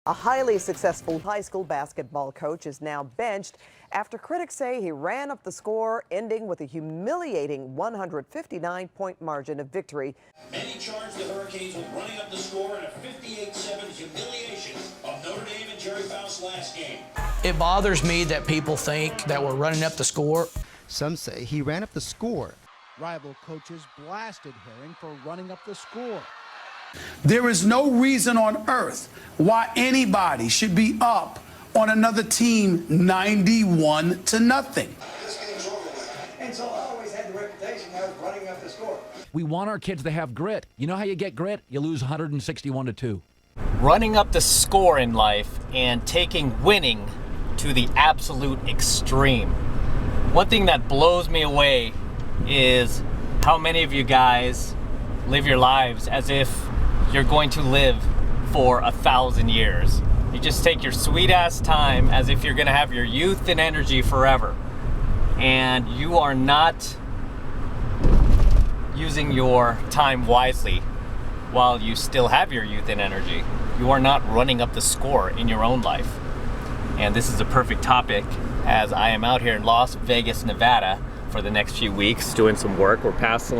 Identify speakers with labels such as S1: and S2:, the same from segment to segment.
S1: A highly successful high school basketball coach is now benched after critics say he ran up the score, ending with a humiliating 159-point margin of victory.
S2: Many charge the Hurricanes with running up the score in a 58-7 humiliation of Notre Dame and Jerry Faust's last game.
S3: It bothers me that people think that we're running up the score.
S4: Some say he ran up the score.
S5: Rival coaches blasted Herring for running up the score.
S6: There is no reason on earth why anybody should be up on another team 91-0.
S7: This game's over with. And so I always had the reputation of running up the score.
S8: We want our kids to have grit. You know how you get grit? You lose 161-2.
S9: Running up the score in life and taking winning to the absolute extreme. One thing that blows me away is how many of you guys live your lives as if you're going to live for 1,000 years. You just take your sweet ass time as if you're gonna have your youth and energy forever. And you are not using your time wisely while you still have your youth and energy. You are not running up the score in your own life. And this is a perfect topic as I am out here in Las Vegas, Nevada for the next few weeks doing some work. We're passing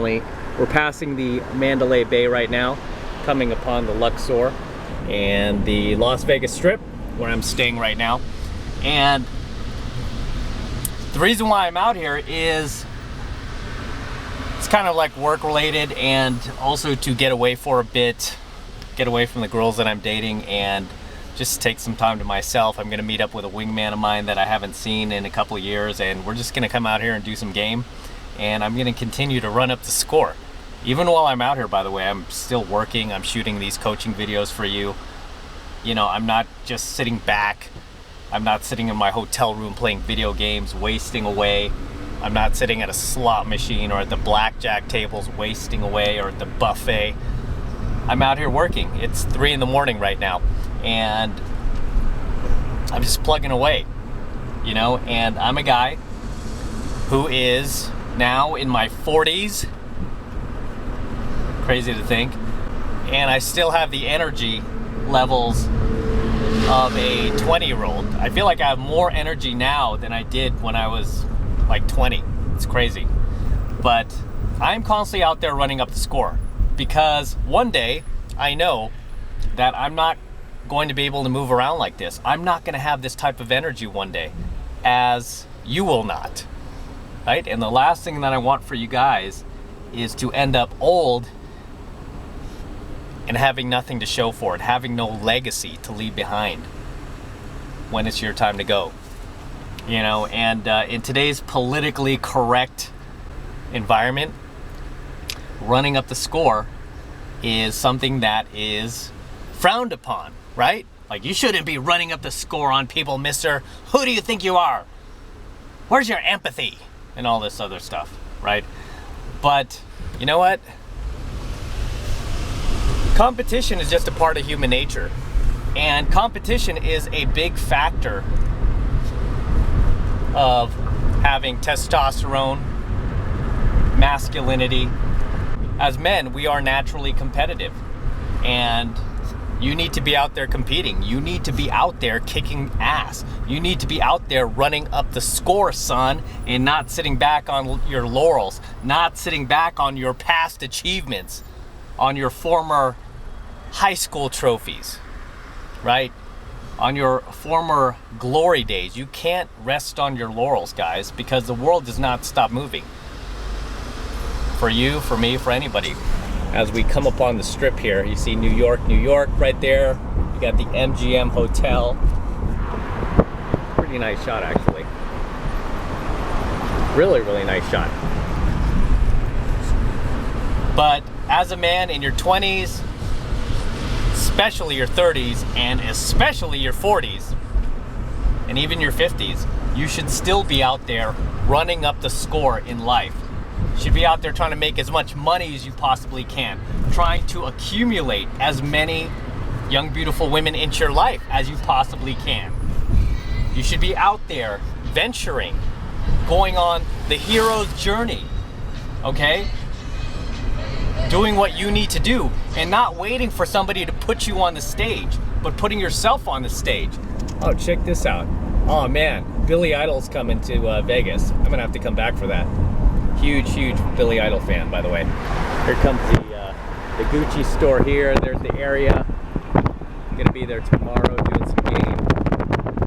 S9: the Mandalay Bay right now, coming upon the Luxor and the Las Vegas Strip, where I'm staying right now. And the reason why I'm out here is it's kind of like work related, and also to get away for a bit, get away from the girls that I'm dating and just take some time to myself. I'm gonna meet up with a wingman of mine that I haven't seen in a couple of years, and we're just gonna come out here and do some game, and I'm gonna continue to run up the score. Even while I'm out here, by the way, I'm still working. I'm shooting these coaching videos for you. You know, I'm not just sitting back. I'm not sitting in my hotel room playing video games, wasting away. I'm not sitting at a slot machine or at the blackjack tables wasting away, or at the buffet. I'm out here working. It's 3 in the morning right now, and I'm just plugging away, you know, and I'm a guy who is now in my 40s. Crazy to think. And I still have the energy levels of a 20-year-old. I feel like I have more energy now than I did when I was like 20. It's crazy. But I'm constantly out there running up the score, because one day I know that I'm not going to be able to move around like this. I'm not going to have this type of energy one day, as you will not, right? And the last thing that I want for you guys is to end up old and having nothing to show for it, having no legacy to leave behind when it's your time to go. You know, and in today's politically correct environment, running up the score is something that is frowned upon, right? Like, you shouldn't be running up the score on people, mister. Who do you think you are? Where's your empathy? And all this other stuff, right? But you know what? Competition is just a part of human nature. And competition is a big factor of having testosterone, masculinity. As men, we are naturally competitive, and you need to be out there competing. You need to be out there kicking ass. You need to be out there running up the score, son, and not sitting back on your laurels, not sitting back on your past achievements, on your former high school trophies, right? On your former glory days. You can't rest on your laurels, guys, because the world does not stop moving. For you, for me, for anybody. As we come upon the strip here, you see New York, New York right there. You got the MGM Hotel. Pretty nice shot, actually. Really, really nice shot. But as a man in your 20s, especially your 30s, and especially your 40s, and even your 50s, you should still be out there running up the score in life. You should be out there trying to make as much money as you possibly can, trying to accumulate as many young, beautiful women into your life as you possibly can. You should be out there venturing, going on the hero's journey, okay? Doing what you need to do and not waiting for somebody to put you on the stage. but putting yourself on the stage. Oh, check this out. Oh man, Billy Idol's coming to Vegas. I'm gonna have to come back for that. Huge Billy Idol fan, by the way. Here comes the Gucci store here. There's the area. I'm gonna be there tomorrow doing some game.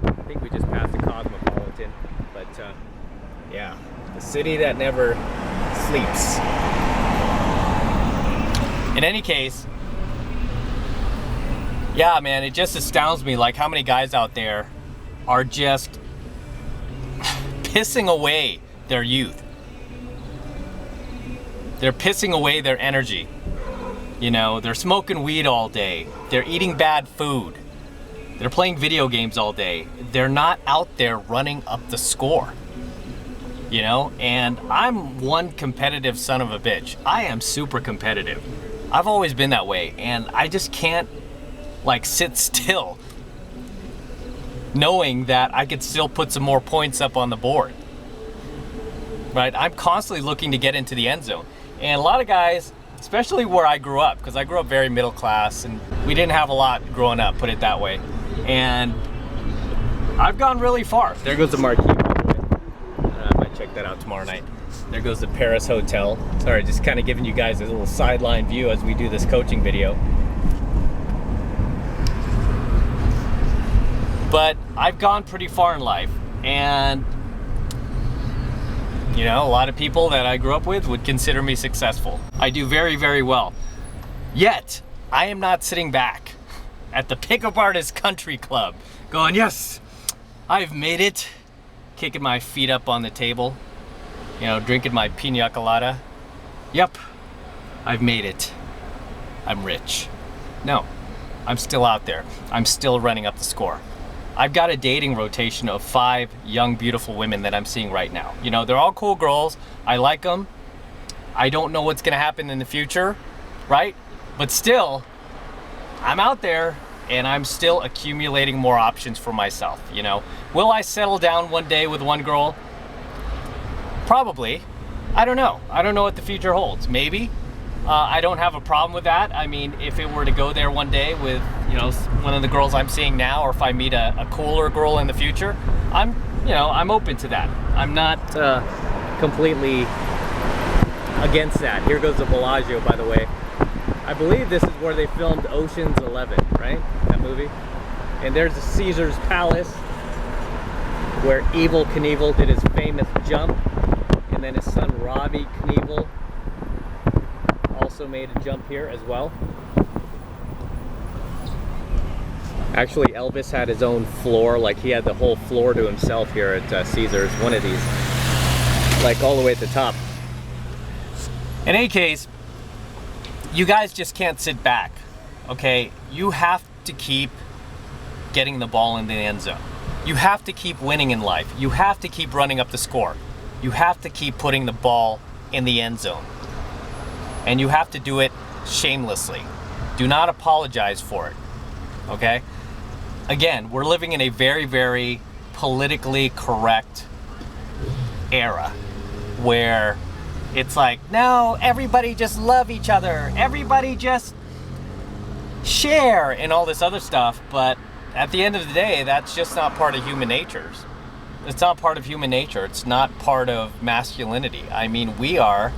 S9: I think we just passed the Cosmopolitan, but yeah, the city that never sleeps. In any case, yeah, man, it just astounds me like how many guys out there are just pissing away their youth. They're pissing away their energy. You know, they're smoking weed all day. They're eating bad food. They're playing video games all day. They're not out there running up the score. You know, and I'm one competitive son of a bitch. I am super competitive. I've always been that way, and I just can't like sit still knowing that I could still put some more points up on the board. Right? I'm constantly looking to get into the end zone. And a lot of guys, especially where I grew up, because I grew up very middle class and we didn't have a lot growing up, put it that way. And I've gone really far. There goes the marquee, by the way. I might check that out tomorrow night. There goes the Paris Hotel. Sorry, just kind of giving you guys a little sideline view as we do this coaching video. But I've gone pretty far in life, and you know, a lot of people that I grew up with would consider me successful. I do very well. Yet, I am not sitting back at the Pickup Artist Country Club going, yes, I've made it. Kicking my feet up on the table, you know, drinking my pina colada. Yep, I've made it. I'm rich. No, I'm still out there. I'm still running up the score. I've got a dating rotation of 5 young, beautiful women that I'm seeing right now. You know, they're all cool girls. I like them. I don't know what's gonna happen in the future, right? But still, I'm out there and I'm still accumulating more options for myself, you know? Will I settle down one day with one girl? Probably. I don't know. I don't know what the future holds. Maybe. I don't have a problem with that. I mean, if it were to go there one day with, you know, one of the girls I'm seeing now, or if I meet a cooler girl in the future, I'm open to that. I'm not completely against that. Here goes the Bellagio, by the way. I believe this is where they filmed Ocean's 11, right? That movie. And there's the Caesar's Palace, where Evel Knievel did his famous jump, and then his son Robbie Knievel also made a jump here as well. Actually, Elvis had his own floor, like he had the whole floor to himself here at Caesars, one of these, like all the way at the top. In any case, you guys just can't sit back, okay? You have to keep getting the ball in the end zone. You have to keep winning in life. You have to keep running up the score. You have to keep putting the ball in the end zone. And you have to do it shamelessly. Do not apologize for it, okay? Again, we're living in a very politically correct era where it's like, no, everybody just love each other. Everybody just share and all this other stuff. But at the end of the day, that's just not part of human nature. It's not part of human nature. It's not part of masculinity. I mean, we are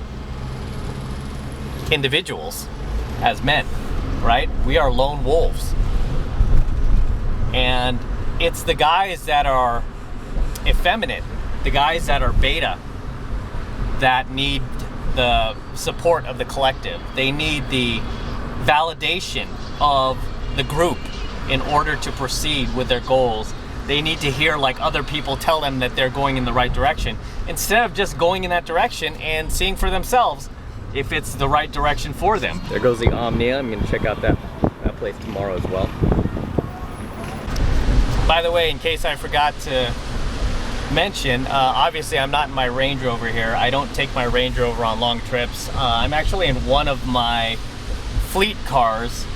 S9: individuals as men, right? We are lone wolves. And it's the guys that are effeminate, the guys that are beta, that need the support of the collective. They need the validation of the group in order to proceed with their goals. They need to hear like other people tell them that they're going in the right direction, instead of just going in that direction and seeing for themselves if it's the right direction for them. There goes the Omnia. I'm gonna check out that place tomorrow as well. By the way, in case I forgot to mention, obviously I'm not in my Range Rover here. I don't take my Range Rover on long trips. I'm actually in one of my fleet cars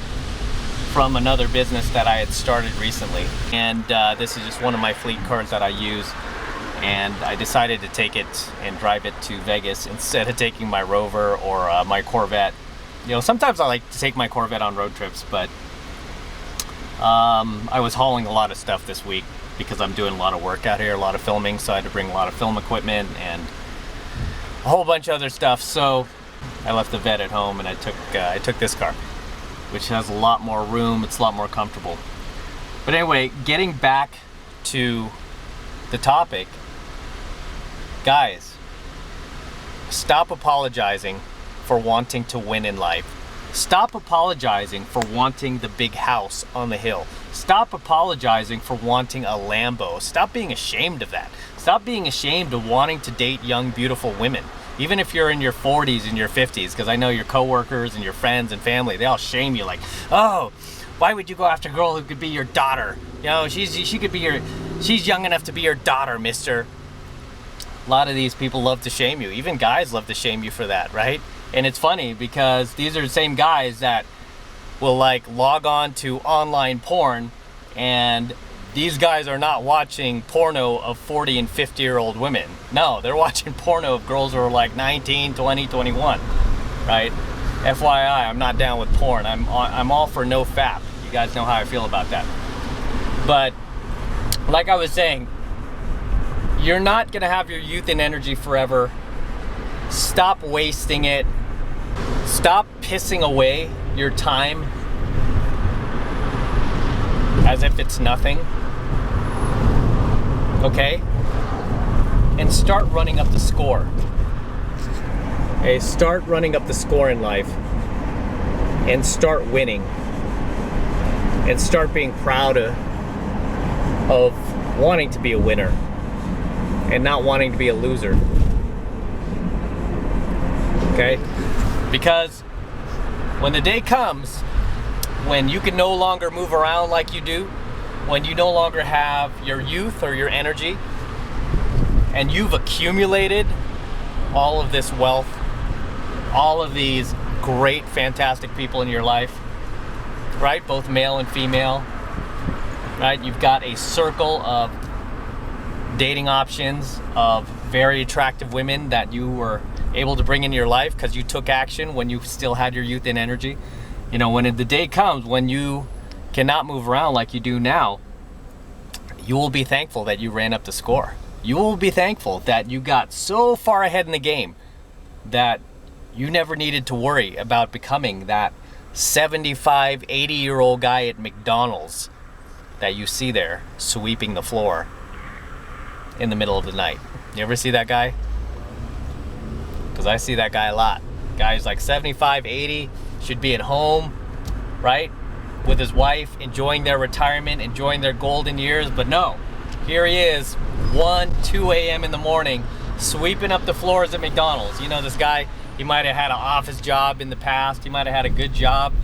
S9: from another business that I had started recently. And this is just one of my fleet cars that I use. And I decided to take it and drive it to Vegas instead of taking my Rover or my Corvette. You know, sometimes I like to take my Corvette on road trips, but I was hauling a lot of stuff this week because I'm doing a lot of work out here, a lot of filming, so I had to bring a lot of film equipment and a whole bunch of other stuff. So I left the vet at home and I took this car, which has a lot more room. It's a lot more comfortable. But anyway, getting back to the topic, guys, stop apologizing for wanting to win in life. Stop apologizing for wanting the big house on the hill. Stop apologizing for wanting a Lambo. Stop being ashamed of that. Stop being ashamed of wanting to date young, beautiful women. Even if you're in your 40s and your 50s, because I know your coworkers and your friends and family, they all shame you like, oh, why would you go after a girl who could be your daughter? You know, she's young enough to be your daughter, mister. A lot of these people love to shame you. Even guys love to shame you for that, right? And it's funny because these are the same guys that will like log on to online porn, and these guys are not watching porno of 40 and 50-year-old women. No, they're watching porno of girls who are like 19, 20, 21, right? FYI, I'm not down with porn. I'm all for no fap. You guys know how I feel about that. But like I was saying, you're not gonna have your youth and energy forever. Stop wasting it. Stop pissing away your time as if it's nothing. Okay? And start running up the score. Okay, start running up the score in life and start winning. And start being proud of wanting to be a winner and not wanting to be a loser. Okay? Because when the day comes when you can no longer move around like you do, when you no longer have your youth or your energy, and you've accumulated all of this wealth, all of these great, fantastic people in your life, right? Both male and female, right? You've got a circle of dating options of very attractive women that you were able to bring into your life because you took action when you still had your youth and energy. You know, when the day comes when you cannot move around like you do now, you will be thankful that you ran up the score. You will be thankful that you got so far ahead in the game that you never needed to worry about becoming that 75, 80-year-old guy at McDonald's that you see there sweeping the floor in the middle of the night. You ever see that guy? Because I see that guy a lot. Guys like 75, 80, should be at home, right? With his wife, enjoying their retirement, enjoying their golden years. But no, here he is, 1, 2 a.m. in the morning, sweeping up the floors at McDonald's. You know, this guy, he might have had an office job in the past. He might have had a good job,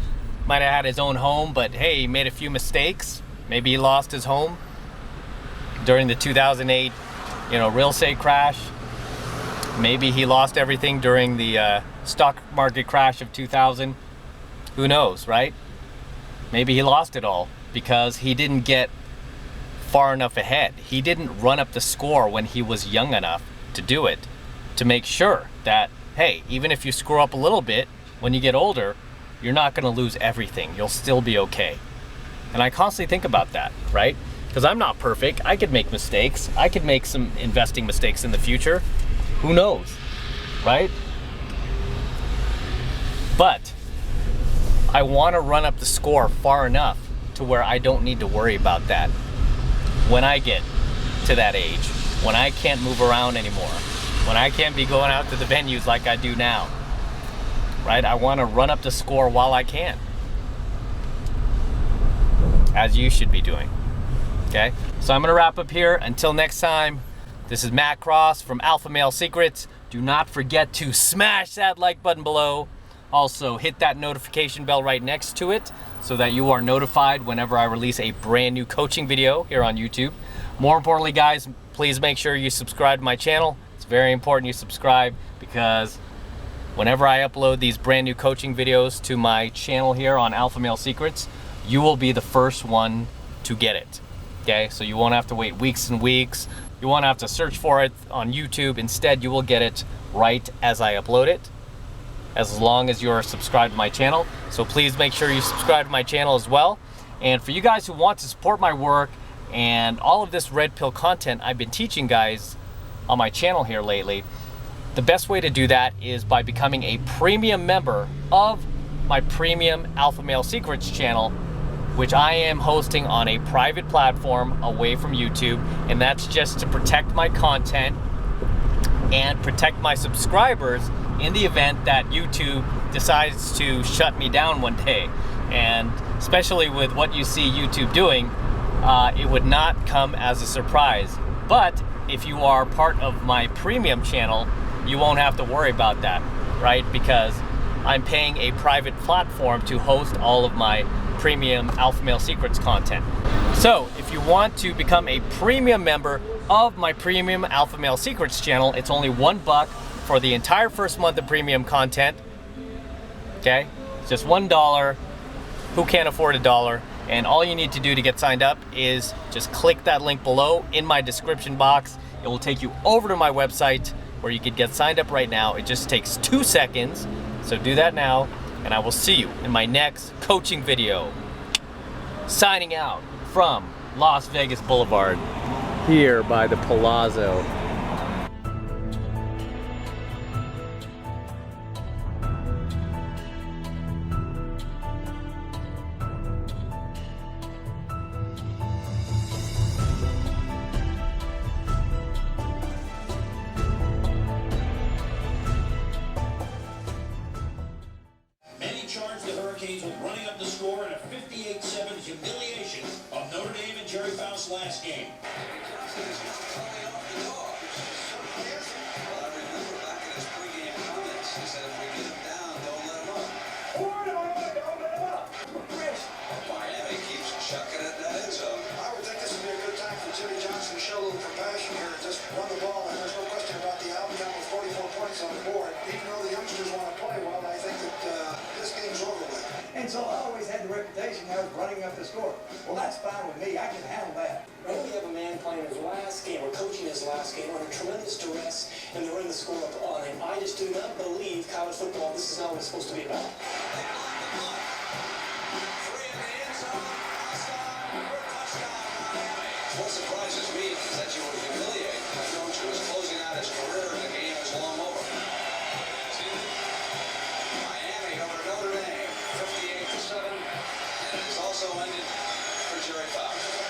S9: might have had his own home, but hey, he made a few mistakes. Maybe he lost his home during the 2008, real estate crash. Maybe he lost everything during the stock market crash of 2000. Who knows, right? Maybe he lost it all because he didn't get far enough ahead. He didn't run up the score when he was young enough to do it, to make sure that, hey, even if you screw up a little bit, when you get older, you're not gonna lose everything. You'll still be okay. And I constantly think about that, right? Because I'm not perfect. I could make mistakes. I could make some investing mistakes in the future. Who knows, right? But I want to run up the score far enough to where I don't need to worry about that when I get to that age, when I can't move around anymore, when I can't be going out to the venues like I do now, right? I want to run up the score while I can, as you should be doing, okay? So I'm going to wrap up here. Until next time, this is Matt Cross from Alpha Male Secrets. Do not forget to smash that like button below. Also, hit that notification bell right next to it so that you are notified whenever I release a brand new coaching video here on YouTube. More importantly, guys, please make sure you subscribe to my channel. It's very important you subscribe because whenever I upload these brand new coaching videos to my channel here on Alpha Male Secrets, you will be the first one to get it, okay? So you won't have to wait weeks and weeks. You won't have to search for it on YouTube. Instead, you will get it right as I upload it, as long as you're subscribed to my channel. So please make sure you subscribe to my channel as well. And for you guys who want to support my work and all of this red pill content I've been teaching guys on my channel here lately, the best way to do that is by becoming a premium member of my premium Alpha Male Secrets channel, which I am hosting on a private platform away from YouTube. And that's just to protect my content and protect my subscribers in the event that YouTube decides to shut me down one day. And especially with what you see YouTube doing, it would not come as a surprise. But if you are part of my premium channel, you won't have to worry about that, right? Because I'm paying a private platform to host all of my premium Alpha Male Secrets content. So if you want to become a premium member of my premium Alpha Male Secrets channel, it's only $1 for the entire first month of premium content. Okay, it's just $1. Who can't afford $1? And all you need to do to get signed up is just click that link below in my description box. It will take you over to my website where you could get signed up right now. It just takes 2 seconds. So do that now, and I will see you in my next coaching video. Signing out from Las Vegas Boulevard, here by the Palazzo.
S2: Charged the Hurricanes with running up the score in a 58-7 humiliation of Notre Dame and Jerry Faust's last game.
S7: Show a little compassion here and just run the ball, and there's no question about the outcome with 44 points on the board. Even though the youngsters want to play well, I think that this game's over with. And so I always had the reputation of running up the score. Well, that's fine with me. I can handle that.
S10: Right, we have a man playing his last game, or coaching his last game, under tremendous duress, and they're in the score up on him. I just do not believe college football, this is not what it's supposed to be about.